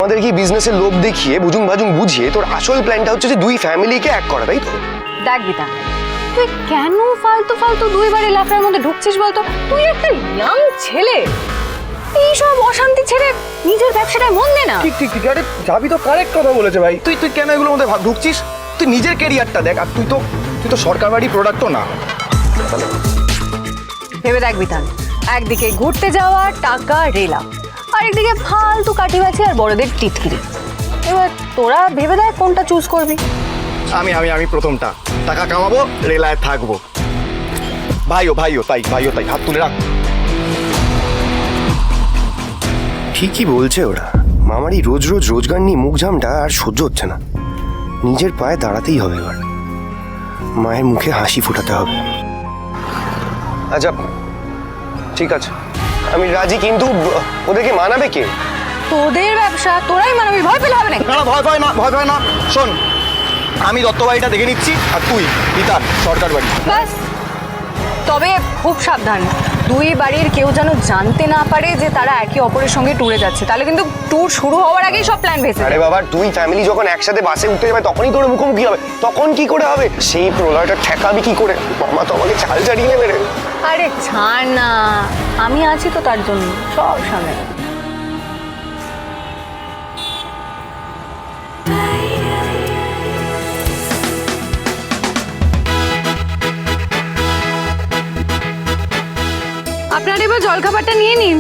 আমাদের কি বিজনেসের লোভ দেখিয়ে বুঝুং ভাজুং বুঝিয়ে তোর আসল প্ল্যানটা হচ্ছে যে দুই ফ্যামিলিকে এক করা, তাই তো? দেখ বিতা, তুই কেন ফালতু ফালতু দুইবার এই লাফার মধ্যে ঢুকছিস বলতো? তুই একটা ইয়াং ছেলে, এইসব অশান্তি ছেড়ে নিজের ব্যবসাটায় মন দে না। ঠিক ঠিক ঠিক, আরে যাবি তো কারেক্ট কথা বলেছে ভাই। তুই তুই কেন এগুলোর মধ্যে ঢুকছিস? তুই নিজের ক্যারিয়ারটা দেখ। আর তুই তো সরকার বাড়ি প্রোডাক্টও না। ভেবে দেখ বিতান, একদিকে ঘুরতে যাওয়া, টাকা রেলা, আর একদিকে ফালতু কাটিবাছি আর বড়দের টিটকিরি। এবার তোরা ভেবে দেখ কোনটা চুজ করবি। আমি প্রথমটা, টাকা কামাবো, রেলায় থাকবো। ভাইও তাই হাত তুলে রাখ। ঠিকই বলছে ওরা। মামারই রোজ রোজ রোজগার নিয়ে মুখ ঝামটা আর সহ্য হচ্ছে না। নিজের পায়ে দাঁড়াতেই হবে এবার, মায়ের মুখে হাসি ফোটাতে হবে। আচ্ছা ঠিক আছে, আমি রাজি, কিন্তু ওদেরকে মানাবে কে? তোদের ব্যবসা তোরাই মানবি, ভয় পেলে হবে না। না ভয় পায় না। শোন, আমি দত্ত বাড়িটা দেখে নিচ্ছি, আর তুই বিতান সরকার বাড়ি। বাস, তবে খুব সাবধান, দুই বাড়ির কেউ যেন জানতে না পারে যে তারা একে অপরের সঙ্গে ট্যুরে যাচ্ছে, তাহলে কিন্তু ট্যুর শুরু হওয়ার আগেই সব প্ল্যান ভেসে আরে বাবা, দুই ফ্যামিলি যখন একসাথে বাসে উঠতে যাবে তখনই তোর মুখোমুখি হবে। তখন কি করে হবে? সেই প্রলয়টা ঠেকাবি কি করে? মামা তো আমাকে চাল চাড়িয়ে নেবে রে। আরে ছাড় না, আমি আছি তো তার জন্য, সব সামনে। আপনার এবার জলখাবারটা নিয়ে নিন।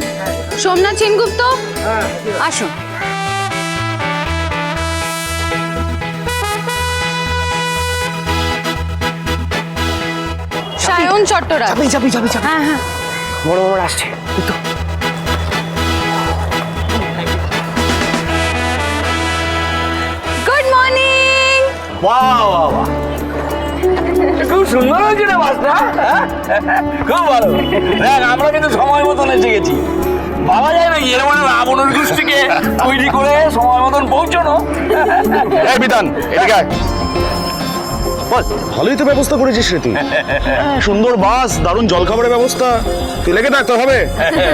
সোমনাথ সেনগুপ্ত, আসুন। সায়ন চট্টরাজ। যাবি। হ্যাঁ। বড় মামার আসছে তো। Good morning. বাহ খুব সুন্দর হয়েছে রে বাসটা, খুব ভালো। দেখ আমরা কিন্তু সময় মতন এসে গেছি। ভাবা যায় নাকি এর মানে রাবণের গোষ্ঠীকে তৈরি করে সময় মতন পৌঁছানো। এই বিধান, এদিকে আয়। বল, ভালোই তো ব্যবস্থা করেছিস রে তুই। সুন্দর বাস, দারুণ জলখাবারের ব্যবস্থা। তুই লেগে থাকতে হবে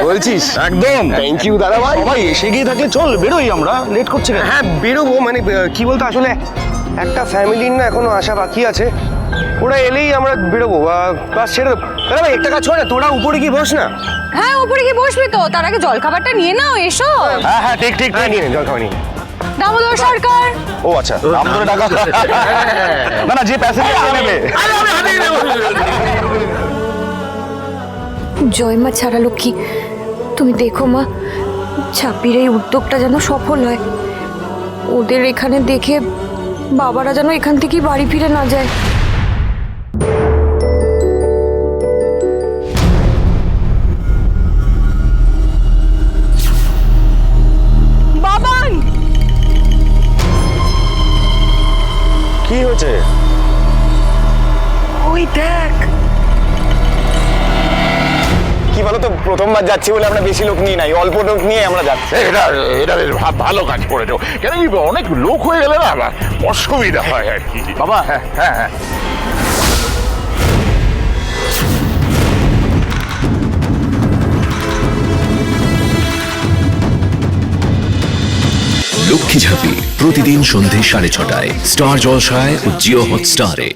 বলছিস? একদম। থ্যাংক ইউ দাদা ভাই। ভাই এসে গিয়ে থাকলে চল, বেরোই, আমরা লেট করছি। হ্যাঁ বেরোবো, মানে কি বলতো, আসলে একটা ফ্যামিলির না এখনো আসা বাকি আছে। ওরা এলেই আমরা বেরোবো, বাস ছেড়ে দেবো। দাদা ভাই একটা কাজ করে, তোরা উপরে কি বস না। হ্যাঁ, উপরে কি বসবি তো? তার আগে জলখাবারটা নিয়ে নাও, এসো। হ্যাঁ ঠিক নিয়ে নে জলখাবার নিয়ে। দামোদর সরকার। ও আচ্ছা, দাম ধরে টাকা না, যে প্যাসেঞ্জার নেবে। জয় মা ছাড়া লক্ষ্মী, তুমি দেখো মা, ছাপির এই উদ্যোগটা যেন সফল হয়। ওদের এখানে দেখে বাবারা যেন এখান থেকেই বাড়ি ফিরে না যায়। বাবান, কি হয়েছে? ওই দেখ। কি বলো তো, প্রথমবার যাচ্ছি বলে আমরা বেশি লোক নিয়ে নাই, অল্প লোক নিয়ে আমরা যাচ্ছি। এটা বেশ ভালো কাজ করেছো। কেন কি অনেক লোক হয়ে গেলে না আবার অসুবিধা হয় আর কি। বাবা হ্যাঁ লক্ষ্মী ঝাঁপি প্রতিদিন সন্ধে 6:30টায় স্টার জলসায় ও জিও হটস্টারে।